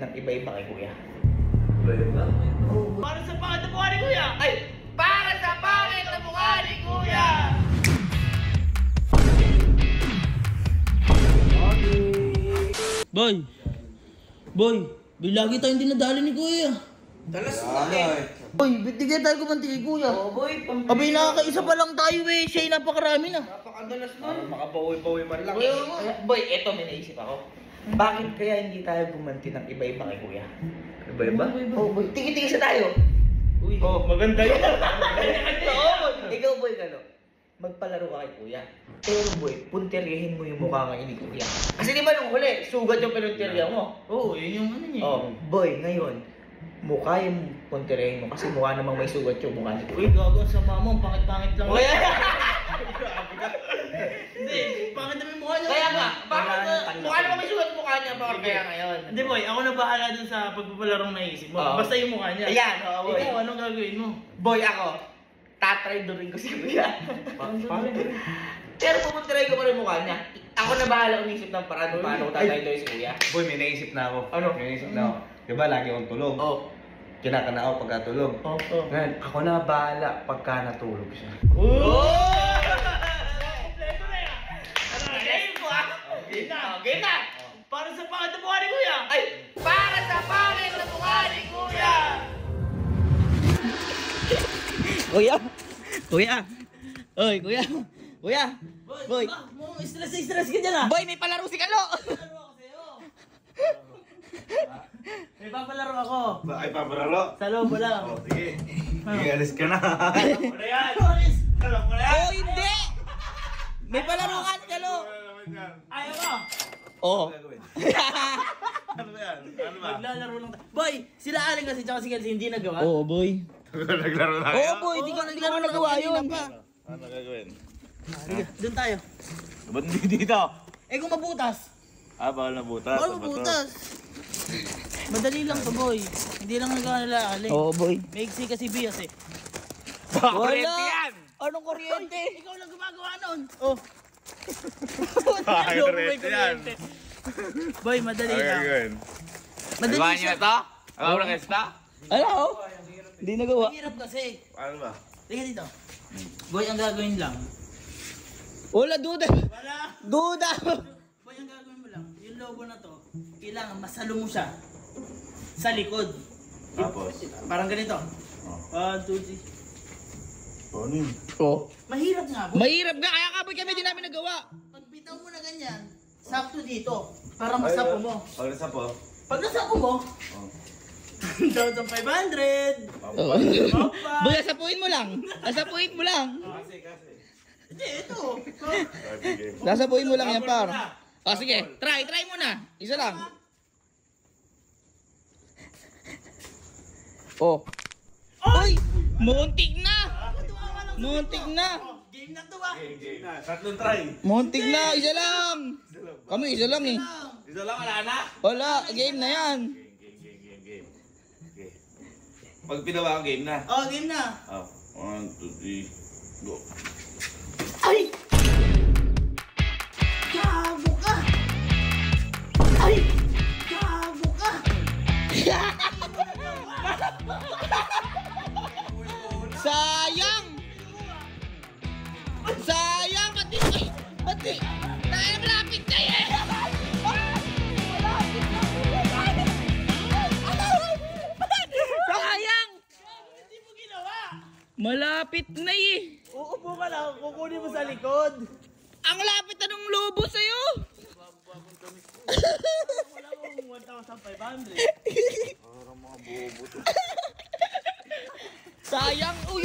ng iba-iba kay kuya. Iba-iba? Para sa pangit na mukha ni kuya! Ay! Para sa pangit na mukha ni kuya! Boy! Boy! Lagi tayong dinadali ni kuya. Dalas na eh! Boy, ba't di kaya tayo kumanti kay kuya? Oo boy, Abay, nakakaisa pa lang tayo eh. Siya'y napakarami na. napakadalas nun. Makabawi-bawi man lang. Boy, eto may naisip ako. Bakit kaya hindi tayo gumanti ng iba-iba kay kuya? Iba-iba? Oo boy, tiki-tiki sa tayo! Uy. Oh, maganda yan! Oo boy! Ikaw boy, kano? Magpalaro ka kay kuya. Pero boy, punterihin mo yung mukha ngayon ni kuya. Kasi di ba nung huli, sugat yung pinunteriya mo? Oo, yun yung ano niya. Oh, boy, ngayon, mukha yung punterihin mo kasi mukha namang may sugat yung mukha ni Uy, kuya. gago sa mama, ang pangit-pangit lang. Kuya! Hindi, pangit naman yung mukha niya. Kaya nga, bakit Wala nang tanggap. mukha namang may sugat yung mukha niya, bakit kaya ngayon? Hindi boy, ako na bahala dun sa pagpapalarong naisip mo. Oo. Basta yung mukha niya. Ayan, oo boy. Ikaw, anong gagawin mo? Boy, ako, tatry doon ko si kuya. Pero pupuntiray ko pa rin mukha niya. Ako na bahala umisip ng paraan kung paano ko tatry doon si kuya. Boy, may naisip na ako. Ano? May naisip na ako. Diba lagi akong tulog? Oh. Kinakana ako pagkatulog. Oh. Ngayon, ako na bahala pagka natulog siya. Oh! Kompleto na yan! Game mo ah! Game na! Game na! Para sa pangit na mukha ni kuya! Ay! Para sa pangit na mukha ni kuya! Kuya! Kuya! Oy, kuya! Kuya! Boy! Mukhang stress ka dyan ah! Boy, may palaro si Kalo! Papalaro ako sa'yo! May papalaro ako! Ay, paparalo? Sa loob mo lang! Oh, sige. Sige, alis ka na. Alam mo na yan! Alam mo na yan! Oh, hindi! May palaro ka, Kalo! Ayaw mo! Oo. Ano ba yan? Ano ba? Maglalaro lang tayo. Boy! Sila Aling kasi tsaka si Kelsey hindi nagawa. Oo, boy. Naglaro tayo? Oo, boy. Hindi ko nagawa yun. Ano gagawin? Doon tayo. Ba't hindi dito? Eh kung mabutas. Bawal na butas. Bawal mabutas. Madali lang to boy. Hindi lang nagawa nila Aling. Oo, boy. May iksi kasi Bias eh. Kuryente yan! Anong kuryente? Ikaw lang gumagawa nun. Oh. Kuryente yan. Boy, madali Ano lang. gagawin? Madali Nagawa niyo siya. ito? Nagawa na kayo ito? Ano? Hindi nagawa. Mahirap kasi. Ano ba? Tingnan dito. Boy, ang gagawin lang. Wala, duda. Wala. Duda. Boy, ang gagawin mo lang. Yung logo na to, kailangan masalo mo siya sa likod. Tapos? Parang ganito. Oh. 1, 2, 3. Ano yun? Oh. Mahirap nga, boy. Mahirap nga, kaya kapag kami di namin nagawa. Pag bitaw mo na ganyan, sakto dito. Para masapo mo. Pag nasa po? Pag nasapo mo, Oh. 1,500. Oo. Opa. Boy, asapuin mo lang. Asapuin mo lang. Kasi. Hindi, ito. Sige. Nasapuin mo lang yan, par. Muna. Ah, sige. Try mo na. Isa lang. Oh. Uy! Muntik na! Muntik na! Game na to ah. Game na. Tatlong try. Muntik na! Isa lang! Kami, isa lang eh. Isa lang, wala na. Wala, game na yan. Game. Okay. Pag pinawa ko, game na. Oh, game na. Oh. 1, 2, 3, go. Ay! Gago ka! Ay! Gago ka! Sayang! Sayang! Pati! Dahil malapit na eh! Sayang! Hindi mo ginawa! Malapit na eh! Uupo ka lang, kukunin mo sa likod. Ang lapit na ng lobo sa'yo! Wala mo 1,500. Sayang! Uy!